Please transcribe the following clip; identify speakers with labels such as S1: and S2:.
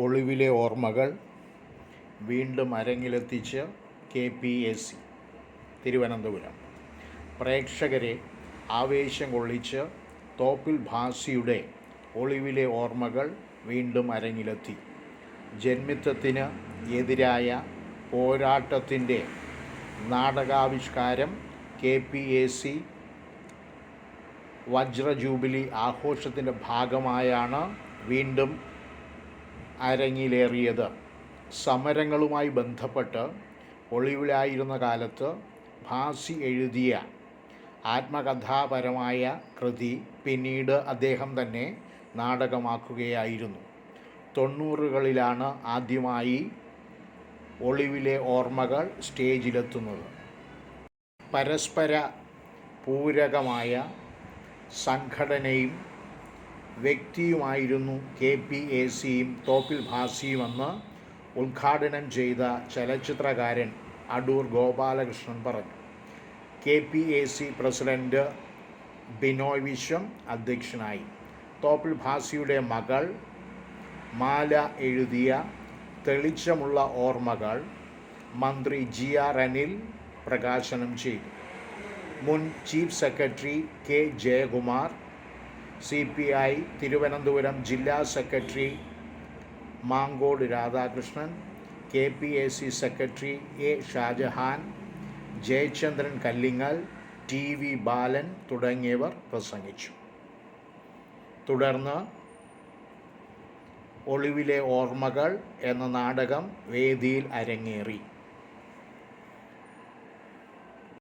S1: ഒളിവിലെ ഓർമ്മകൾ വീണ്ടും അരങ്ങിലെത്തിച്ച് KPAC തിരുവനന്തപുരം. പ്രേക്ഷകരെ ആവേശം കൊള്ളിച്ച് തോപ്പിൽ ഭാസിയുടെ ഒളിവിലെ ഓർമ്മകൾ വീണ്ടും അരങ്ങിലെത്തി. ജന്മിത്വത്തിന് എതിരായ പോരാട്ടത്തിൻ്റെ നാടകാവിഷ്കാരം KPAC വജ്രജൂബിലി ആഘോഷത്തിൻ്റെ ഭാഗമായാണ് വീണ്ടും അരങ്ങിലേറിയത്. സമരങ്ങളുമായി ബന്ധപ്പെട്ട് ഒളിവിലായിരുന്ന കാലത്ത് ഭാസി എഴുതിയ ആത്മകഥാപരമായ കൃതി പിന്നീട് അദ്ദേഹം തന്നെ നാടകമാക്കുകയായിരുന്നു. 90കളിലാണ് ആദ്യമായി ഒളിവിലെ ഓർമ്മകൾ സ്റ്റേജിലെത്തുന്നത്. പരസ്പര പൂരകമായ സംഘടനയും വ്യക്തിയുമായിരുന്നു KPACയും തോപ്പിൽ ഭാസിയുമെന്ന് ഉദ്ഘാടനം ചെയ്ത ചലച്ചിത്രകാരൻ അടൂർ ഗോപാലകൃഷ്ണൻ പറഞ്ഞു. KPAC പ്രസിഡന്റ് ബിനോയ് വിശ്വം അധ്യക്ഷനായി. തോപ്പിൽ ഭാസിയുടെ മകൾ മാല എഴുതിയ തെളിച്ചമുള്ള ഓർമ്മകൾ മന്ത്രി GR അനിൽ പ്രകാശനം ചെയ്തു. മുൻ chief secretary K Jayakumar, CPI Thiruvananthapuram ജില്ലാ secretary Mankode Radhakrishnan, KPAC secretary A Shajahan, Jayachandran Kallingal, TV Balan തുടങ്ങിയവർ പ്രസംഗിച്ചു. തുടർന്ന് ഒളിവിലെ ഓർമ്മകൾ എന്ന നാടകം വേദിയിൽ അരങ്ങേറി.